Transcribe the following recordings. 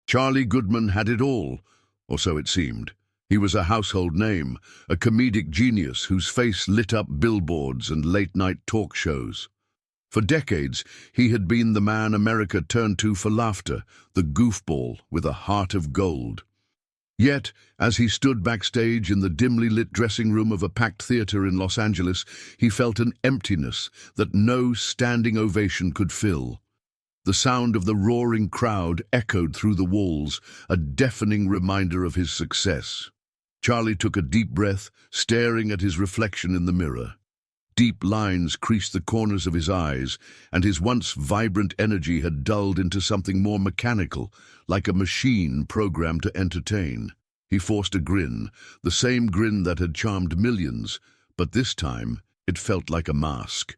Charlie Goodman had it all, or so it seemed. He was a household name, a comedic genius whose face lit up billboards and late-night talk shows. For decades, he had been the man America turned to for laughter, the goofball with a heart of gold. Yet, as he stood backstage in the dimly lit dressing room of a packed theater in Los Angeles, he felt an emptiness that no standing ovation could fill. The sound of the roaring crowd echoed through the walls, a deafening reminder of his success. Charlie took a deep breath, staring at his reflection in the mirror. Deep lines creased the corners of his eyes, and his once vibrant energy had dulled into something more mechanical, like a machine programmed to entertain. He forced a grin, the same grin that had charmed millions, but this time it felt like a mask.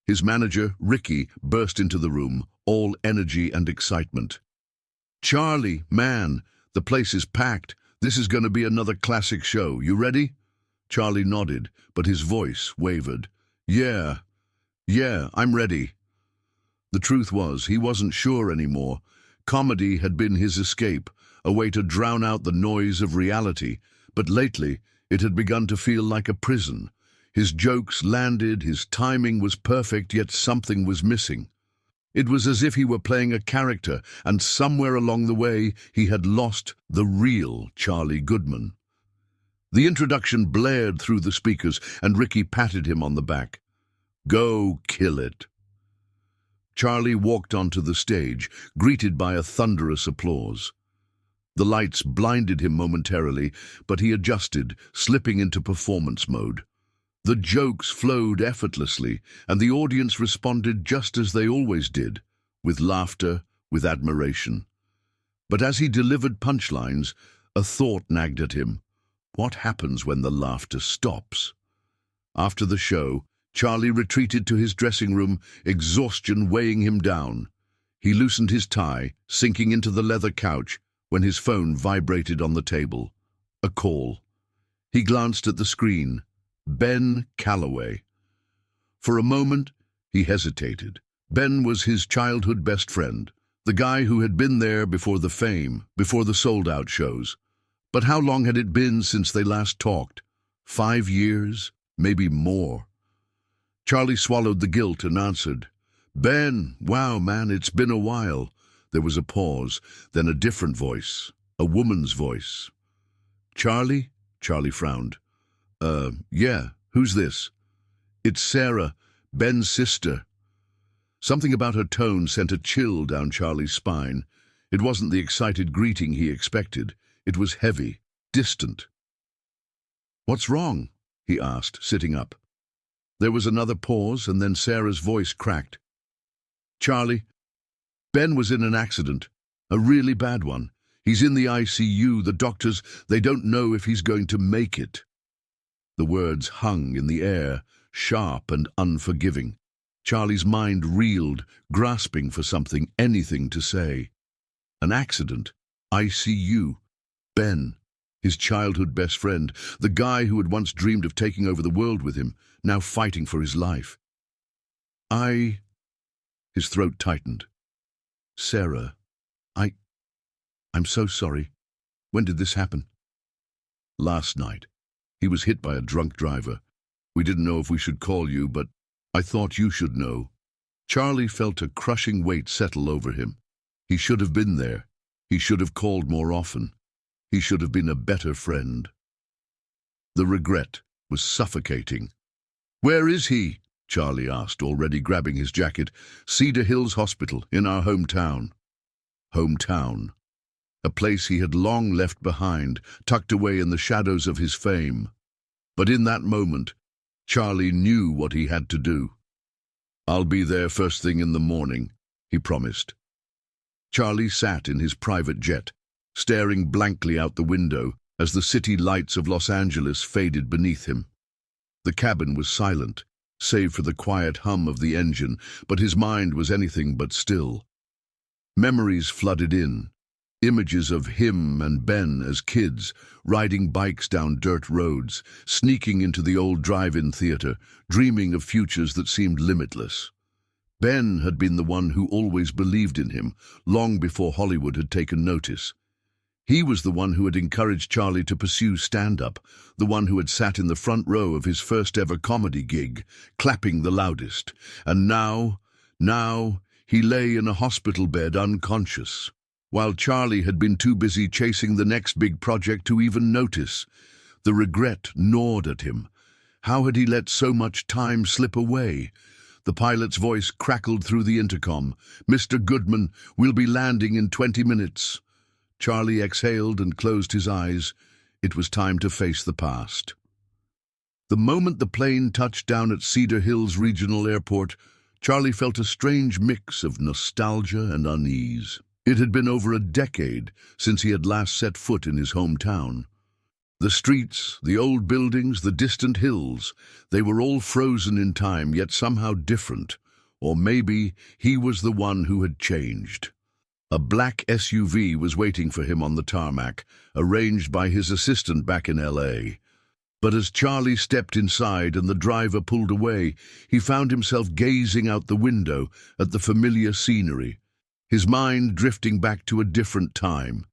His manager, Ricky, burst into the room, all energy and excitement. "Charlie, man, the place is packed. This is going to be another classic show. You ready?" Charlie nodded, but his voice wavered. Yeah, I'm ready." The truth was, he wasn't sure anymore. Comedy had been his escape, a way to drown out the noise of reality, but lately it had begun to feel like a prison. His jokes landed, his timing was perfect, yet something was missing. It was as if he were playing a character, and somewhere along the way he had lost the real Charlie Goodman. The introduction blared through the speakers, and Ricky patted him on the back. "Go kill it." Charlie walked onto the stage, greeted by a thunderous applause. The lights blinded him momentarily, but he adjusted, slipping into performance mode. The jokes flowed effortlessly, and the audience responded just as they always did, with laughter, with admiration. But as he delivered punchlines, a thought nagged at him. What happens when the laughter stops? After the show, Charlie retreated to his dressing room, exhaustion weighing him down. He loosened his tie, sinking into the leather couch, when his phone vibrated on the table. A call. He glanced at the screen. Ben Calloway. For a moment, he hesitated. Ben was his childhood best friend, the guy who had been there before the fame, before the sold-out shows. But how long had it been since they last talked? 5 years? Maybe more. Charlie swallowed the guilt and answered, "Ben, wow, man, it's been a while." There was a pause, then a different voice, a woman's voice. "Charlie?" Charlie frowned. Yeah, who's this?" "It's Sarah, Ben's sister." Something about her tone sent a chill down Charlie's spine. It wasn't the excited greeting he expected. It was heavy, distant. "What's wrong?" he asked, sitting up. There was another pause, and then Sarah's voice cracked. "Charlie, Ben was in an accident, a really bad one. He's in the ICU. The doctors, they don't know if he's going to make it." The words hung in the air, sharp and unforgiving. Charlie's mind reeled, grasping for something, anything to say. An accident, ICU, Ben, his childhood best friend, the guy who had once dreamed of taking over the world with him, now fighting for his life. His throat tightened. "Sarah, I'm so sorry. When did this happen?" "Last night. He was hit by a drunk driver. We didn't know if we should call you, but I thought you should know." Charlie felt a crushing weight settle over him. He should have been there. He should have called more often. He should have been a better friend. The regret was suffocating. "Where is he?" Charlie asked, already grabbing his jacket. "Cedar Hills Hospital, in our hometown." Hometown. A place he had long left behind, tucked away in the shadows of his fame. But in that moment, Charlie knew what he had to do. "I'll be there first thing in the morning," he promised. Charlie sat in his private jet, staring blankly out the window as the city lights of Los Angeles faded beneath him. The cabin was silent, save for the quiet hum of the engine, but his mind was anything but still. Memories flooded in. Images of him and Ben as kids, riding bikes down dirt roads, sneaking into the old drive-in theater, dreaming of futures that seemed limitless. Ben had been the one who always believed in him, long before Hollywood had taken notice. He was the one who had encouraged Charlie to pursue stand-up, the one who had sat in the front row of his first ever comedy gig, clapping the loudest. And now, he lay in a hospital bed unconscious, while Charlie had been too busy chasing the next big project to even notice. The regret gnawed at him. How had he let so much time slip away? The pilot's voice crackled through the intercom. "Mr. Goodman, we'll be landing in 20 minutes. Charlie exhaled and closed his eyes. It was time to face the past. The moment the plane touched down at Cedar Hills Regional Airport, Charlie felt a strange mix of nostalgia and unease. It had been over a decade since he had last set foot in his hometown. The streets, the old buildings, the distant hills, they were all frozen in time, yet somehow different. Or maybe he was the one who had changed. A black SUV was waiting for him on the tarmac, arranged by his assistant back in LA. But as Charlie stepped inside and the driver pulled away, he found himself gazing out the window at the familiar scenery, his mind drifting back to a different time.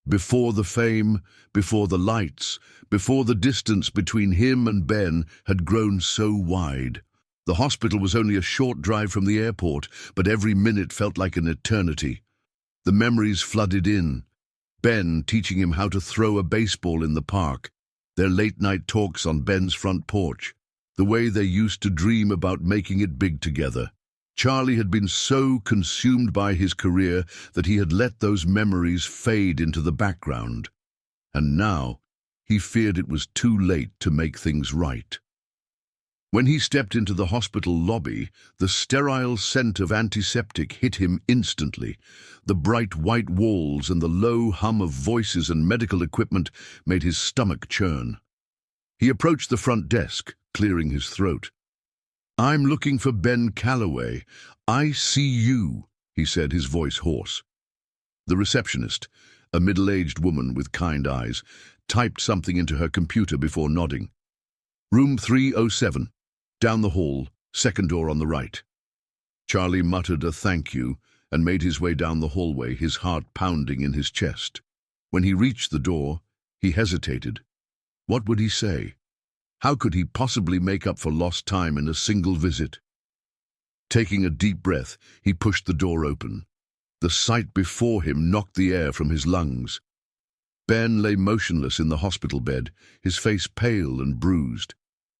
Before the fame, before the lights, before the distance between him and Ben had grown so wide. The hospital was only a short drive from the airport, but every minute felt like an eternity. The memories flooded in. Ben teaching him how to throw a baseball in the park, their late-night talks on Ben's front porch, the way they used to dream about making it big together. Charlie had been so consumed by his career that he had let those memories fade into the background. And now, he feared it was too late to make things right. When he stepped into the hospital lobby, the sterile scent of antiseptic hit him instantly. The bright white walls and the low hum of voices and medical equipment made his stomach churn. He approached the front desk, clearing his throat. "I'm looking for Ben Calloway. ICU," he said, his voice hoarse. The receptionist, a middle-aged woman with kind eyes, typed something into her computer before nodding. "Room 307. Down the hall, second door on the right." Charlie muttered a thank you and made his way down the hallway, his heart pounding in his chest. When he reached the door, he hesitated. What would he say? How could he possibly make up for lost time in a single visit? Taking a deep breath, he pushed the door open. The sight before him knocked the air from his lungs. Ben lay motionless in the hospital bed, his face pale and bruised.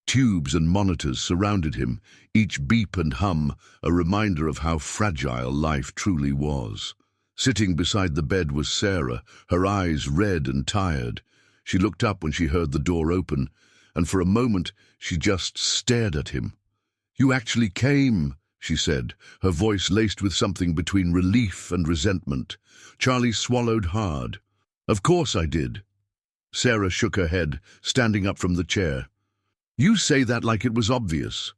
Tubes and monitors surrounded him, each beep and hum a reminder of how fragile life truly was. Sitting beside the bed was Sarah, her eyes red and tired. She looked up when she heard the door open, and for a moment she just stared at him. "You actually came," she said, her voice laced with something between relief and resentment. Charlie swallowed hard. "Of course I did." Sarah shook her head, standing up from the chair. "You say that like it was obvious.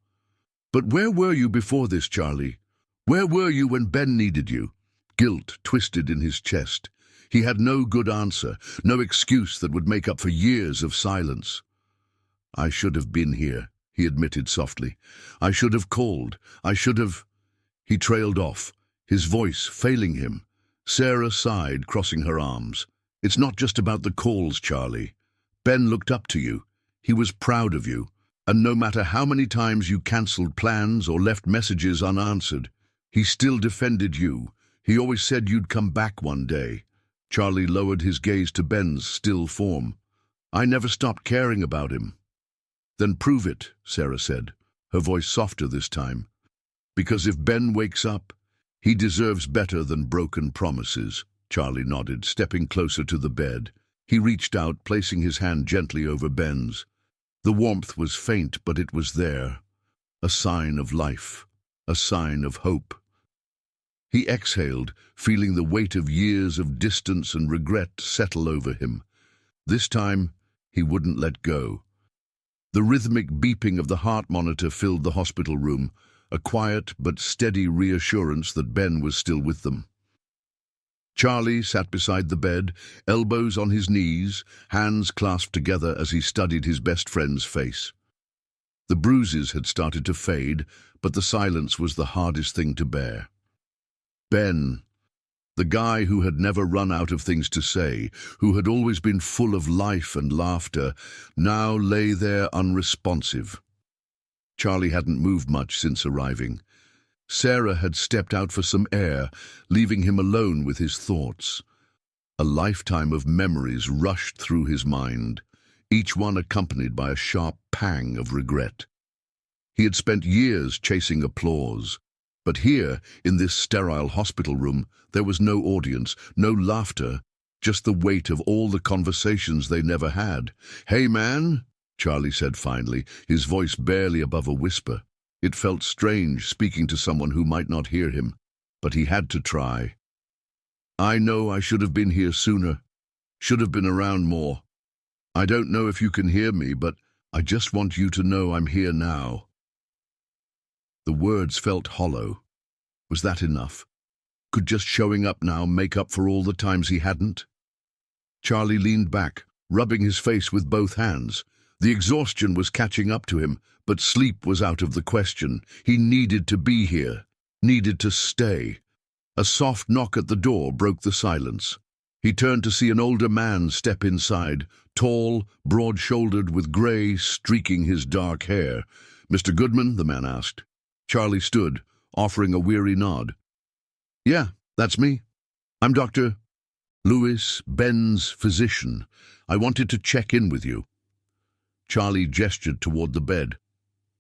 But where were you before this, Charlie? Where were you when Ben needed you?" Guilt twisted in his chest. He had no good answer, no excuse that would make up for years of silence. "I should have been here," he admitted softly. "I should have called. I should have—" He trailed off, his voice failing him. Sarah sighed, crossing her arms. "It's not just about the calls, Charlie. Ben looked up to you. He was proud of you, and no matter how many times you cancelled plans or left messages unanswered, he still defended you. He always said you'd come back one day." Charlie lowered his gaze to Ben's still form. "I never stopped caring about him." "Then prove it," Sarah said, her voice softer this time. "Because if Ben wakes up, he deserves better than broken promises." Charlie nodded, stepping closer to the bed. He reached out, placing his hand gently over Ben's. The warmth was faint, but it was there. A sign of life, a sign of hope. He exhaled, feeling the weight of years of distance and regret settle over him. This time, he wouldn't let go. The rhythmic beeping of the heart monitor filled the hospital room, a quiet but steady reassurance that Ben was still with them. Charlie sat beside the bed, elbows on his knees, hands clasped together as he studied his best friend's face. The bruises had started to fade, but the silence was the hardest thing to bear. Ben, the guy who had never run out of things to say, who had always been full of life and laughter, now lay there unresponsive. Charlie hadn't moved much since arriving. Sarah had stepped out for some air, leaving him alone with his thoughts. A lifetime of memories rushed through his mind, each one accompanied by a sharp pang of regret. He had spent years chasing applause, but here, in this sterile hospital room, there was no audience, no laughter, just the weight of all the conversations they never had. "Hey, man," Charlie said finally, his voice barely above a whisper. It felt strange speaking to someone who might not hear him, but he had to try. "I know I should have been here sooner, should have been around more. I don't know if you can hear me, but I just want you to know I'm here now." The words felt hollow. Was that enough? Could just showing up now make up for all the times he hadn't? Charlie leaned back, rubbing his face with both hands. The exhaustion was catching up to him, but sleep was out of the question. He needed to be here, needed to stay. A soft knock at the door broke the silence. He turned to see an older man step inside, tall, broad-shouldered, with grey streaking his dark hair. "Mr. Goodman?" the man asked. Charlie stood, offering a weary nod. "Yeah, that's me. I'm Dr. Lewis, Ben's physician. I wanted to check in with you." Charlie gestured toward the bed.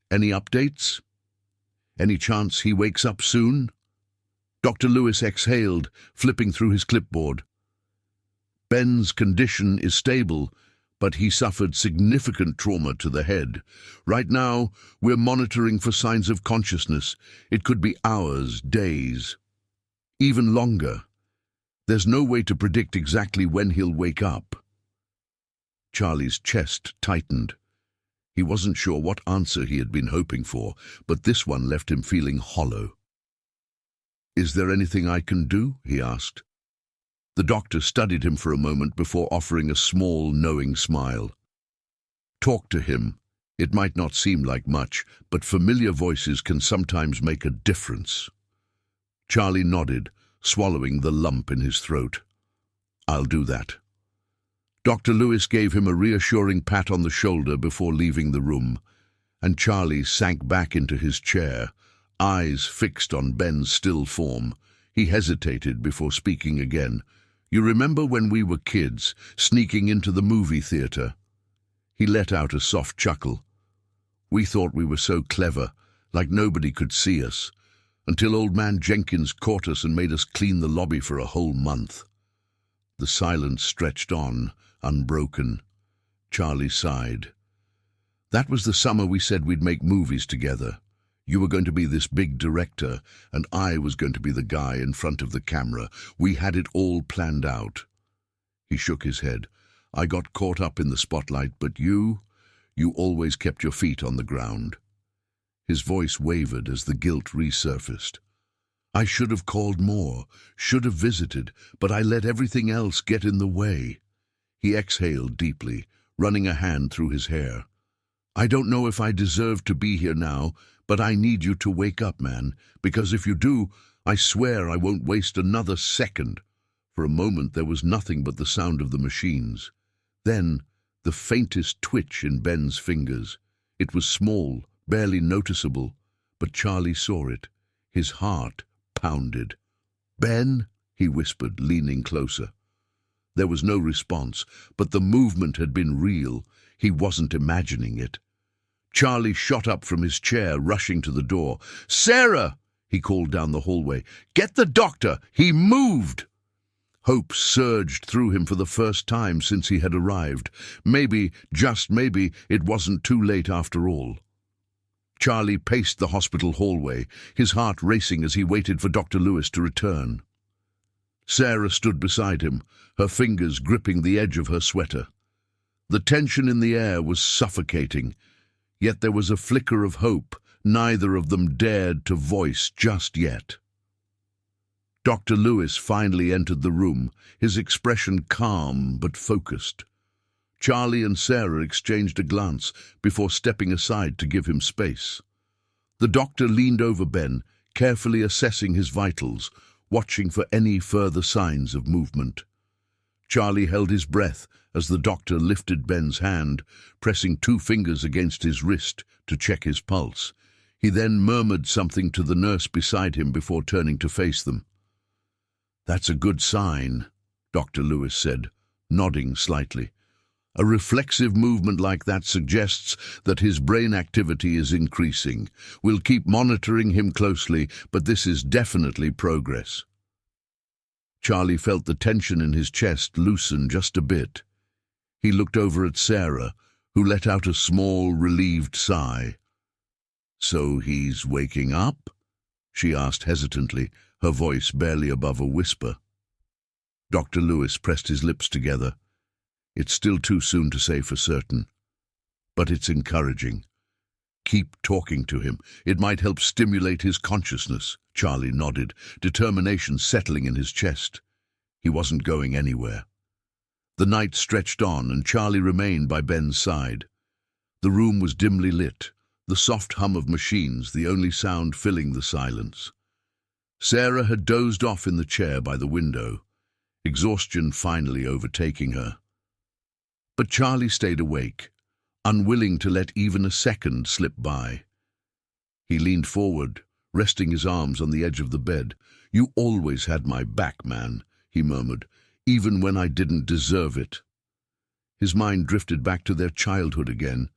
"Any updates? Any chance he wakes up soon?" Dr. Lewis exhaled, flipping through his clipboard. "Ben's condition is stable, but he suffered significant trauma to the head. Right now, we're monitoring for signs of consciousness. It could be hours, days, even longer. There's no way to predict exactly when he'll wake up." Charlie's chest tightened. He wasn't sure what answer he had been hoping for, but this one left him feeling hollow. "Is there anything I can do?" he asked. The doctor studied him for a moment before offering a small, knowing smile. "Talk to him. It might not seem like much, but familiar voices can sometimes make a difference." Charlie nodded, swallowing the lump in his throat. "I'll do that." Dr. Lewis gave him a reassuring pat on the shoulder before leaving the room, and Charlie sank back into his chair, eyes fixed on Ben's still form. He hesitated before speaking again. "You remember when we were kids, sneaking into the movie theater?" He let out a soft chuckle. "We thought we were so clever, like nobody could see us, until old man Jenkins caught us and made us clean the lobby for a whole month." The silence stretched on, unbroken. Charlie sighed. "That was the summer we said we'd make movies together. You were going to be this big director, and I was going to be the guy in front of the camera. We had it all planned out." He shook his head. "I got caught up in the spotlight, but you always kept your feet on the ground." His voice wavered as the guilt resurfaced. "I should have called more, should have visited, but I let everything else get in the way." He exhaled deeply, running a hand through his hair. "I don't know if I deserve to be here now, but I need you to wake up, man, because if you do, I swear I won't waste another second." For a moment there was nothing but the sound of the machines. Then, the faintest twitch in Ben's fingers. It was small, barely noticeable, but Charlie saw it. His heart pounded. "Ben?" he whispered, leaning closer. There was no response, but the movement had been real. He wasn't imagining it. Charlie shot up from his chair, rushing to the door. "Sarah!" he called down the hallway. "Get the doctor! He moved!" Hope surged through him for the first time since he had arrived. Maybe, just maybe, it wasn't too late after all. Charlie paced the hospital hallway, his heart racing as he waited for Dr. Lewis to return. Sarah stood beside him, her fingers gripping the edge of her sweater. The tension in the air was suffocating, yet there was a flicker of hope neither of them dared to voice just yet. Dr. Lewis finally entered the room, his expression calm but focused. Charlie and Sarah exchanged a glance before stepping aside to give him space. The doctor leaned over Ben, carefully assessing his vitals, watching for any further signs of movement. Charlie held his breath as the doctor lifted Ben's hand, pressing 2 fingers against his wrist to check his pulse. He then murmured something to the nurse beside him before turning to face them. "That's a good sign," Dr. Lewis said, nodding slightly. "A reflexive movement like that suggests that his brain activity is increasing. We'll keep monitoring him closely, but this is definitely progress." Charlie felt the tension in his chest loosen just a bit. He looked over at Sarah, who let out a small, relieved sigh. "So he's waking up?" she asked hesitantly, her voice barely above a whisper. Dr. Lewis pressed his lips together. "It's still too soon to say for certain, but it's encouraging. Keep talking to him. It might help stimulate his consciousness." Charlie nodded, determination settling in his chest. He wasn't going anywhere. The night stretched on, and Charlie remained by Ben's side. The room was dimly lit, the soft hum of machines the only sound filling the silence. Sarah had dozed off in the chair by the window, exhaustion finally overtaking her. But Charlie stayed awake, unwilling to let even a second slip by. He leaned forward, resting his arms on the edge of the bed. "You always had my back, man," he murmured, "even when I didn't deserve it." His mind drifted back to their childhood again.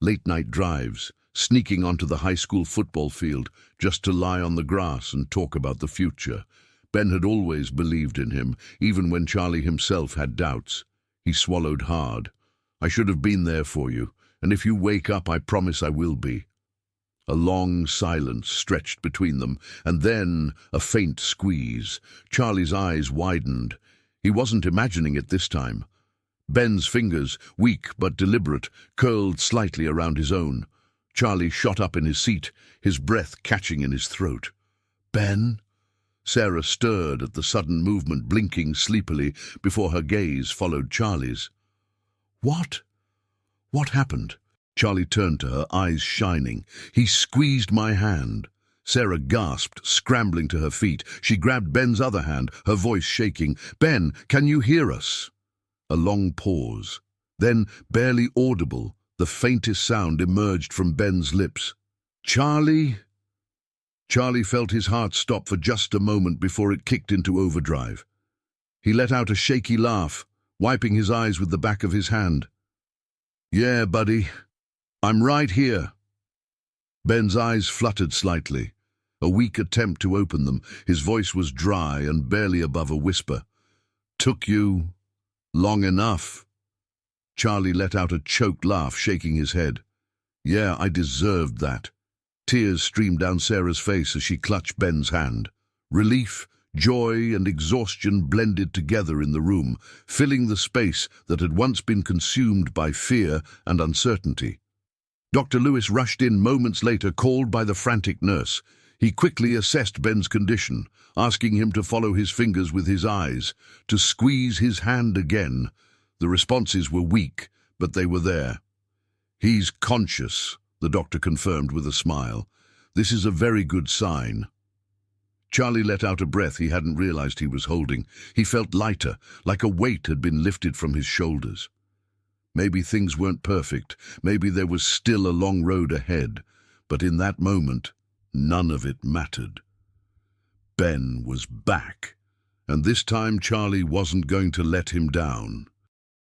Late-night drives, sneaking onto the high school football field just to lie on the grass and talk about the future. Ben had always believed in him, even when Charlie himself had doubts. He swallowed hard. "I should have been there for you, and if you wake up, I promise I will be." A long silence stretched between them, and then a faint squeeze. Charlie's eyes widened. He wasn't imagining it this time. Ben's fingers, weak but deliberate, curled slightly around his own. Charlie shot up in his seat, his breath catching in his throat. "Ben?" Sarah stirred at the sudden movement, blinking sleepily before her gaze followed Charlie's. "What? What happened?" Charlie turned to her, eyes shining. "He squeezed my hand." Sarah gasped, scrambling to her feet. She grabbed Ben's other hand, her voice shaking. "Ben, can you hear us?" A long pause. Then, barely audible, the faintest sound emerged from Ben's lips. "Charlie?" Charlie felt his heart stop for just a moment before it kicked into overdrive. He let out a shaky laugh, wiping his eyes with the back of his hand. "Yeah, buddy. I'm right here." Ben's eyes fluttered slightly. A weak attempt to open them. His voice was dry and barely above a whisper. "Took you long enough." Charlie let out a choked laugh, shaking his head. "Yeah, I deserved that." Tears streamed down Sarah's face as she clutched Ben's hand. Relief, joy, and exhaustion blended together in the room, filling the space that had once been consumed by fear and uncertainty. Dr. Lewis rushed in moments later, called by the frantic nurse. He quickly assessed Ben's condition, asking him to follow his fingers with his eyes, to squeeze his hand again. The responses were weak, but they were there. "He's conscious," the doctor confirmed with a smile. "This is a very good sign." Charlie let out a breath he hadn't realized he was holding. He felt lighter, like a weight had been lifted from his shoulders. Maybe things weren't perfect, maybe there was still a long road ahead, but in that moment, none of it mattered. Ben was back, and this time Charlie wasn't going to let him down.